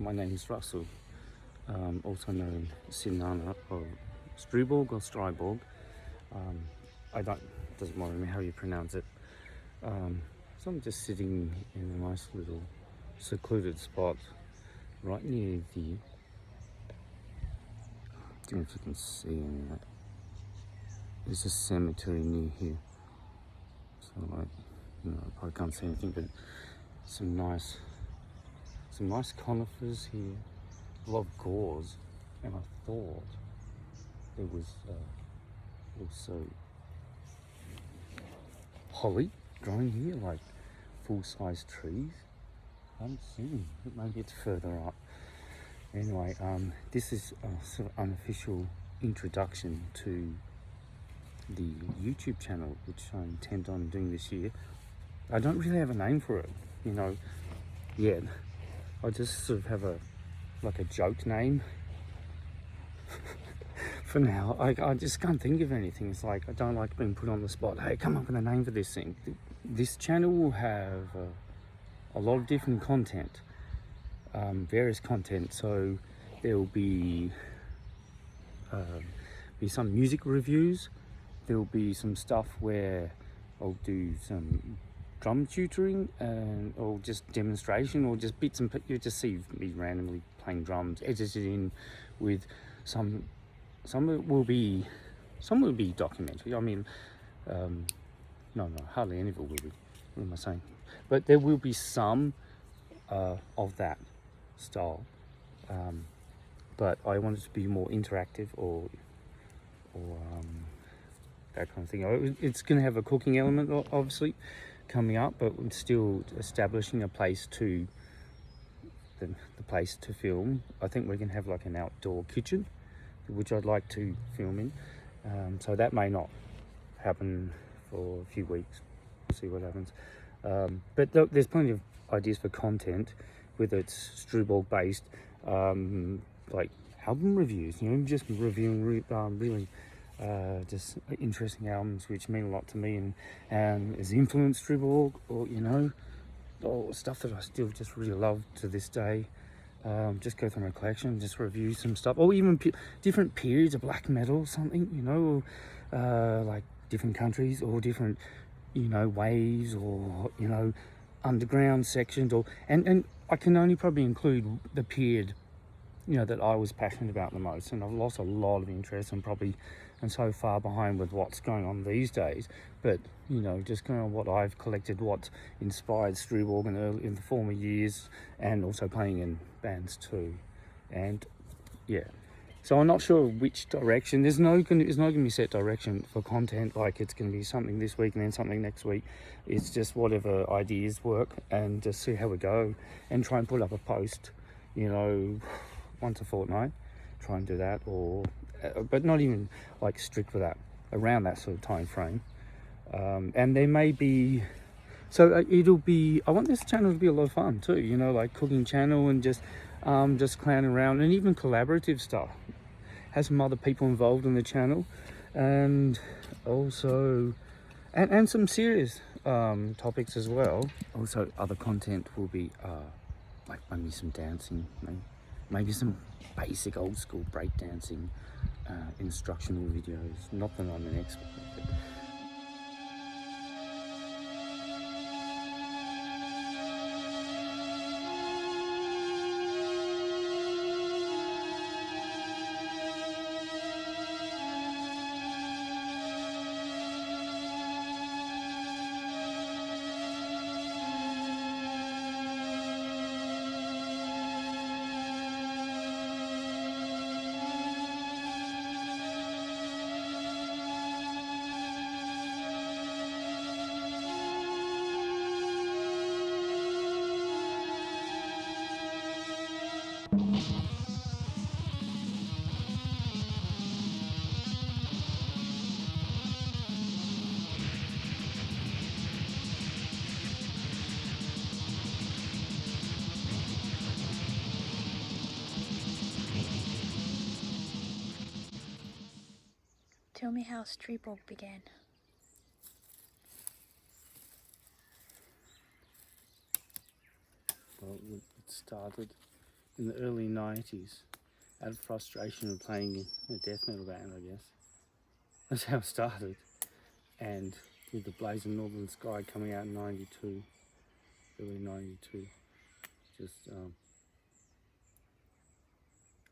my name is Russell, also known Sinana of Striborg or Striborg. Doesn't bother me how you pronounce it. So I'm just sitting in a nice little secluded spot right near the, I don't know if you can see any of that. There's a cemetery near here. So I probably can't see anything, but some nice conifers here, a lot of gauze, and I thought there was also holly growing here, like full-size trees. I haven't seen, but maybe it's further up. Anyway, this is a sort of unofficial introduction to the YouTube channel, which I intend on doing this year. I don't really have a name for it, yet. I just sort of have a joke name for now. I just can't think of anything. It's like I don't like being put on the spot. Hey, come up with a name for this thing. This channel will have a lot of different content, various content. So there will be some music reviews. There will be some stuff where I'll do some drum tutoring or just demonstration, or just bits and you just see me randomly playing drums, edited in with some will be documentary. I mean, no, hardly any of it will be. What am I saying? But there will be some of that style. But I want it to be more interactive or that kind of thing. It's going to have a cooking element, obviously, coming up, but we're still establishing a place to the place to film. I think we can have like an outdoor kitchen, which I'd like to film in. So that may not happen for a few weeks. We'll see what happens. But there's plenty of ideas for content, whether it's Striborg based, like album reviews. Just reviewing really just interesting albums which mean a lot to me and has influenced Striborg, or stuff that I still just really love to this day. Just go through my collection, just review some stuff, or even different periods of black metal, something, like different countries or different, waves, or underground sections, and I can only probably include the period that I was passionate about the most, and I've lost a lot of interest and so far behind with what's going on these days. But just going on what I've collected, what's inspired Striborg in the former years, and also playing in bands too. And yeah, so I'm not sure which direction. There's not going to be set direction for content, like it's going to be something this week and then something next week. It's just whatever ideas work, and just see how we go, and try and put up a post once a fortnight. Try and do that, but not even like strict for that, around that sort of time frame. And there may be, so I want this channel to be a lot of fun too, like cooking channel, and just clowning around, and even collaborative stuff. Have some other people involved in the channel, and also and some serious topics as well. Also, other content will be like maybe some dancing, maybe some basic old school breakdancing instructional videos. Not that I'm an expert, but Tell me how Striborg began. Well, it started in the early 90s out of frustration of playing in a death metal band, I guess. That's how it started. And with the Blazing Northern Sky coming out in 92, early 92, just,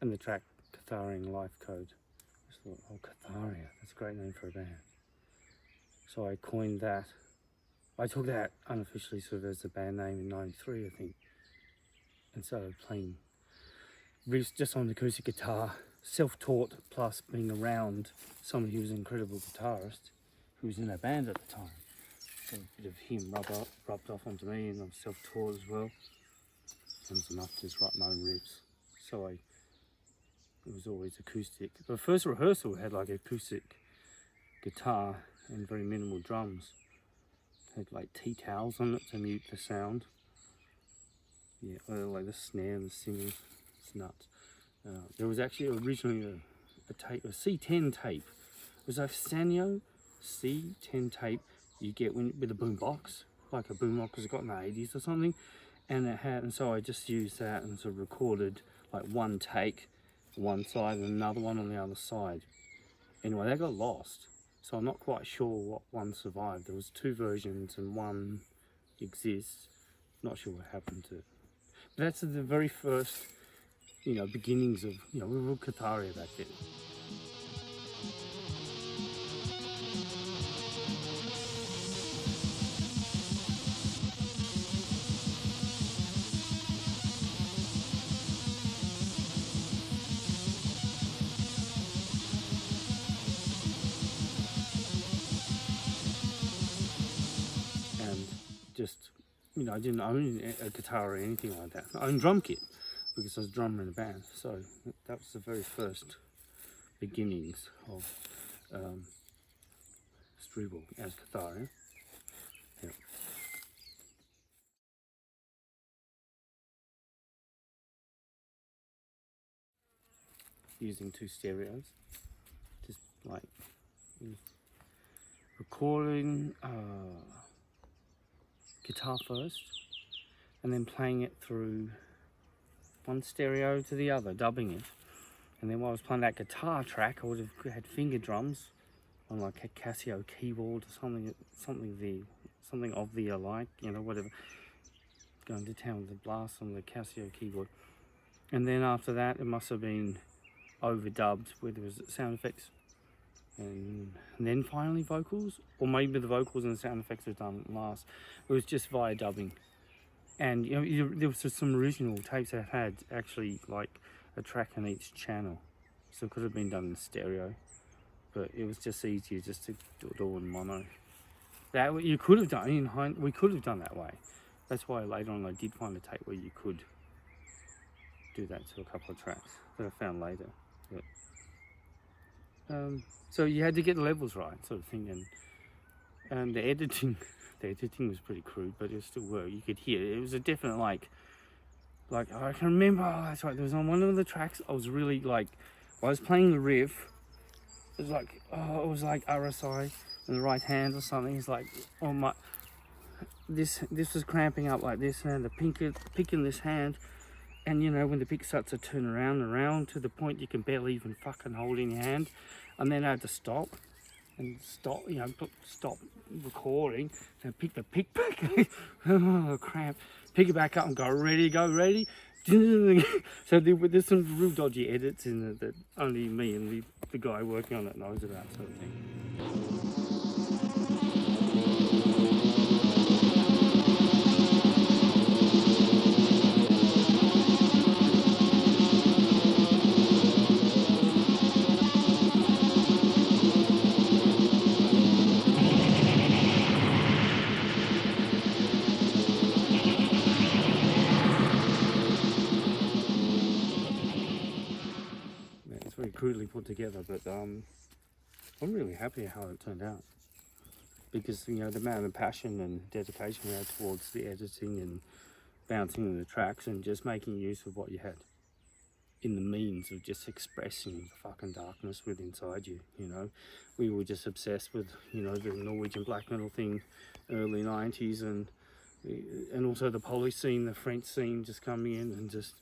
and the track Catharian Life Code. I just thought, oh, Catharia, that's a great name for a band. So I coined that. I took that unofficially sort of as the band name in 93, I think, and started playing riffs just on the acoustic guitar, self-taught, plus being around somebody who was an incredible guitarist who was in that band at the time. So a bit of him rubbed off onto me, and I'm self-taught as well. It was enough to just write my own riffs. So it was always acoustic. The first rehearsal had like acoustic guitar and very minimal drums. It had like tea towels on it to mute the sound. Yeah, like the snare and the singing. It's nuts. There was actually originally a tape, a C10 tape. It was a Sanyo C10 tape you get with a boombox, like a boombox was got in the 80s or something. And so I just used that and sort of recorded like one take, one side and another one on the other side. Anyway, that got lost. So I'm not quite sure what one survived. There was 2 versions and one exists. Not sure what happened to it. But that's the very first, beginnings of, we were Catharia back then. And just, I didn't own a guitar or anything like that. I owned a drum kit because I was a drummer in a band. So that was the very first beginnings of Striborg as Catharia. Yeah. Using 2 stereos, just like recording guitar first and then playing it through one stereo to the other, dubbing it. And then while I was playing that guitar track, I would have had finger drums on like a Casio keyboard or something of the alike, whatever. Going to town with the blast on the Casio keyboard. And then after that, it must have been overdubbed where there was sound effects. And then finally vocals, or maybe the vocals and the sound effects were done last. It was just via dubbing. And there was just some original tapes that had actually like a track on each channel, so it could have been done in stereo, but it was just easier just to do it all in mono. That you could have done we could have done that way. That's why later on I did find a tape where you could do that to a couple of tracks that I found later. But, so you had to get the levels right, sort of thing, and the editing was pretty crude, but it still worked. You could hear it. It was a definite like I can remember. Oh, that's right. There was on one of the tracks. I was really like, while I was playing the riff, it was like RSI in the right hand or something. It's like, oh my, this was cramping up like this, and the pick in this hand. And when the pick starts to turn around and around to the point you can barely even fucking hold in your hand, and then I had to stop recording and pick the pick back. Oh, cramp. Pick it back up and go ready. So there's some real dodgy edits in it that only me and the guy working on it knows about, sort of thing. It's very crudely put together, but I'm really happy how it turned out, because the amount of passion and dedication we had towards the editing and bouncing the tracks and just making use of what you had in the means of just expressing the fucking darkness within inside you. We were just obsessed with the Norwegian black metal thing, early 90s, and also the Polish scene, the French scene just coming in, and just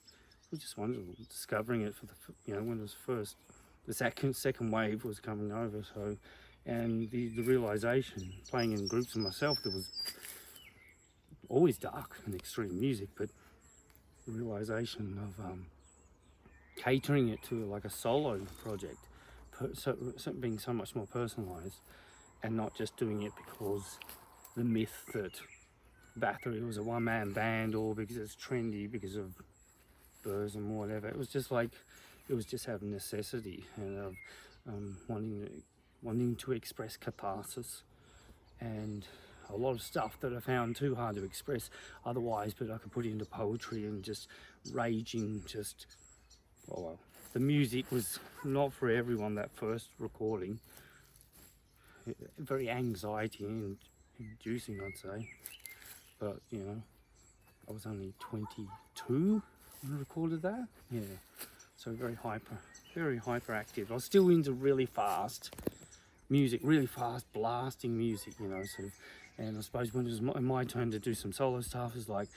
was just wonderful discovering it for when it was first, the second wave was coming over. So, and the realization, playing in groups of myself, there was always dark and extreme music, but the realization of catering it to like a solo project, so being so much more personalized, and not just doing it because the myth that Bathory was a one-man band, or because it's trendy because of Burzum or whatever. It was just out of necessity and of wanting to express catharsis, and a lot of stuff that I found too hard to express otherwise, but I could put into poetry and just raging. The music was not for everyone, that first recording. Very anxiety inducing, I'd say. But I was only 22 when I recorded that. Yeah, so very hyperactive. I was still into really fast music, really fast blasting music, sort of. And I suppose when it was my turn to do some solo stuff, it's like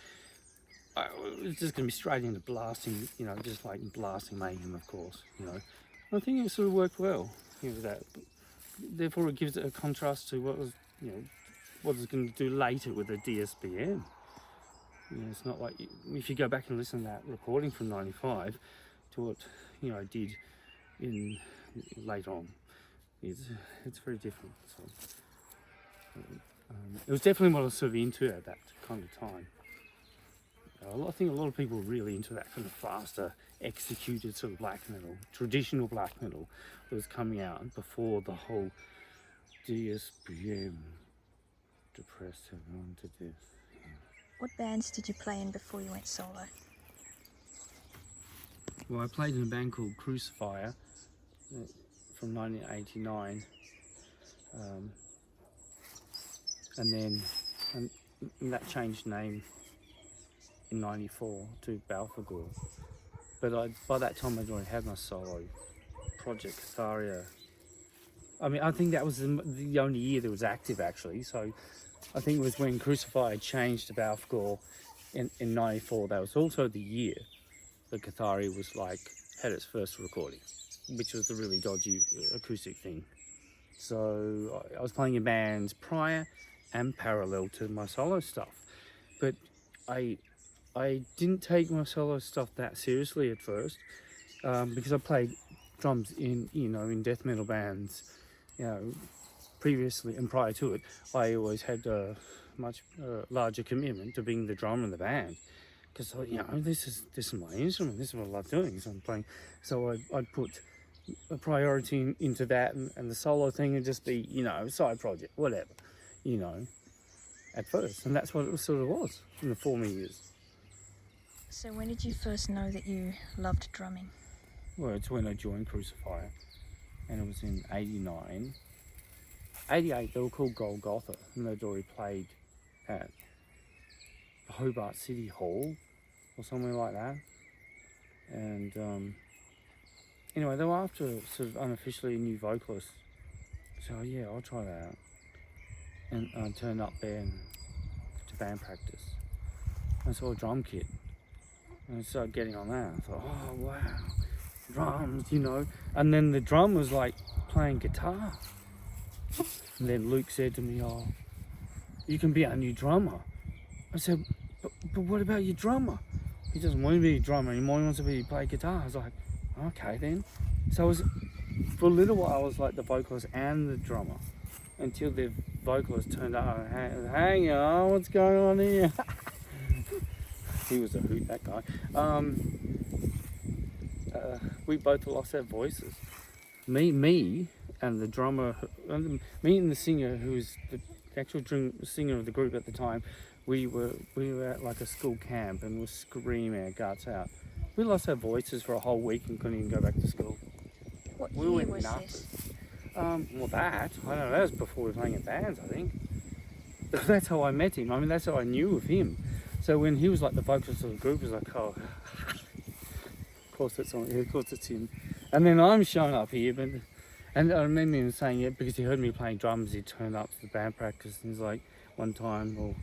it was just gonna be straight into blasting, just like blasting mayhem, of course. I think it sort of worked well, that. Therefore, it gives it a contrast to what it's going to do later with the DSBM. It's not like if you go back and listen to that recording from '95 to what I did in later on. It's very different. So it was definitely what I was sort of into at that kind of time. I think a lot of people were really into that kind of faster, executed sort of black metal, traditional black metal that was coming out before the whole DSBM depressed everyone to death. What bands did you play in before you went solo? Well, I played in a band called Crucifier from 1989, and that changed name in '94 to Balfagor. But by that time I'd already had my solo project, Catharia. I mean, I think that was the only year that was active, actually. So I think it was when Crucifier changed to Balfagor in '94. That was also the year that Catharia had its first recording, which was the really dodgy acoustic thing. So I was playing in bands prior and parallel to my solo stuff. But I didn't take my solo stuff that seriously at first, because I played drums in death metal bands, previously and prior to it. I always had a much larger commitment to being the drummer in the band, because this is my instrument. This is what I love doing. So I'm playing. So I'd put a priority into that, and the solo thing would just be side project, whatever, at first. And that's what it sort of was in the former years. So when did you first know that you loved drumming? Well, it's when I joined Crucifier, and it was in '89. '88, they were called Golgotha, and they'd already played at the Hobart City Hall or somewhere like that. And anyway, they were after sort of unofficially a new vocalist. So yeah, I'll try that out. And I turned up there to band practice. I saw a drum kit. And I started getting on that. I thought, oh wow, drums, And then the drum was like playing guitar. And then Luke said to me, oh, you can be our new drummer. I said, but what about your drummer? He doesn't want to be a drummer anymore, he wants to play guitar. I was like, okay then. So for a little while I was like the vocalist and the drummer, until the vocalist turned up and hang on, what's going on here? He was a hoot, that guy. We both lost our voices. Me and the drummer, me and the singer, who was the actual singer of the group at the time, we were at like a school camp and were screaming our guts out. We lost our voices for a whole week and couldn't even go back to school. What We year went was nuts. this? I don't know, that was before we were playing in bands, I think. That's how I met him. I mean, that's how I knew of him. So when he was like the vocalist of the group, it was like, oh, of course it's him. And then I'm showing up here, and I remember him saying it because he heard me playing drums. He turned up to the band practice, and he's like, one time, or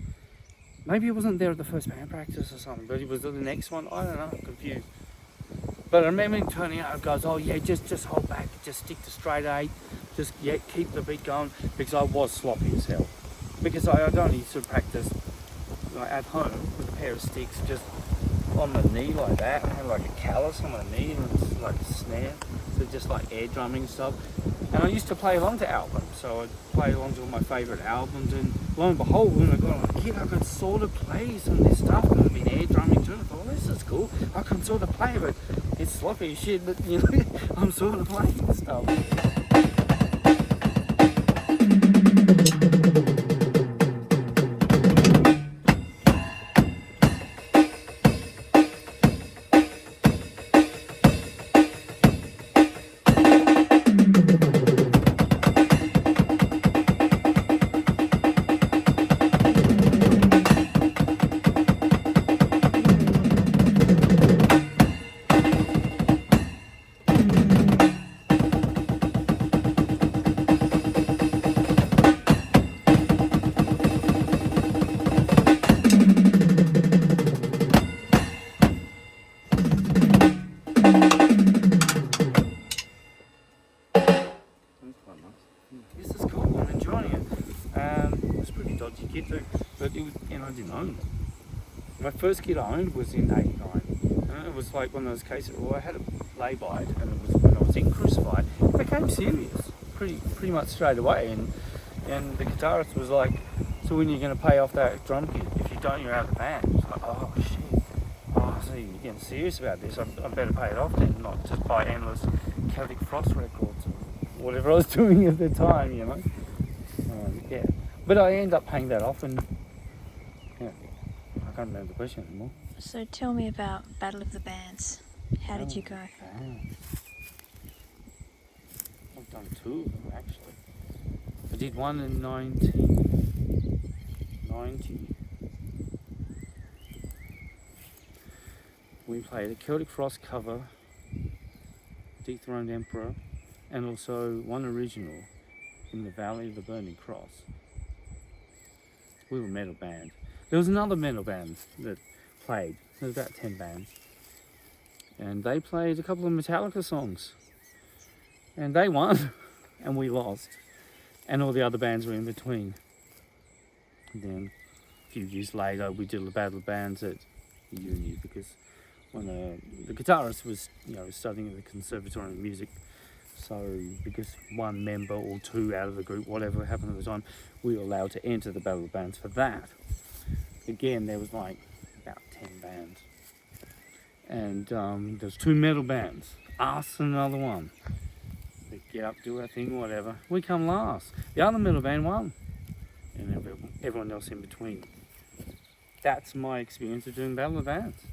maybe he wasn't there at the first band practice or something, but he was at the next one. I don't know, I'm confused. But I remember him turning out and goes, oh yeah, just hold back, just stick to straight 8, just keep the beat going, because I was sloppy as hell. Because I'd only sort of practice like at home with a pair of sticks just on my knee like that. I had like a callus on my knee and it was like a snare, so just like air drumming stuff. And I used to play along to albums, so I'd play along to all my favourite albums, and lo and behold, when I got on a kid, I could sort of play some of this stuff, and I've been air drumming too. I thought, well, this is cool, I can sort of play, but it's sloppy as shit, but you know, I'm sort of playing stuff. This is cool, I'm enjoying it. It was a pretty dodgy kit too, but it was, and I didn't own it. My first kit I owned was in '89. It was like one of those cases, well, I had a lay-by it, and it was when I was in Crucified. It became serious pretty much straight away, and the guitarist was like, so when are you going to pay off that drum kit? If you don't, you're out of the band. It's like, oh shit, oh, so you're getting serious about this, I better pay it off then, not just buy endless Celtic Frost records or whatever I was doing at the time, you know. Yeah, but I ended up paying that off, and yeah, I can't remember the question anymore. So tell me about Battle of the Bands. How did you go? I've done 2 of them actually. I did one in 1990. We played a Celtic Frost cover, Dethroned Emperor, and also one original in the Valley of the Burning Cross. We were a metal band. There was another metal band that played. There was about 10 bands. And they played a couple of Metallica songs. And they won, and we lost. And all the other bands were in between. And then a few years later, we did a battle of bands at uni, because when the guitarist was, studying at the Conservatory of Music. So because one member or 2 out of the group, whatever happened at the time, we were allowed to enter the battle of bands for that. Again, there was like about 10 bands. And there's 2 metal bands, us and another one. They get up, do our thing, whatever. We come last. The other metal band won. And everyone else in between. That's my experience of doing battle of bands.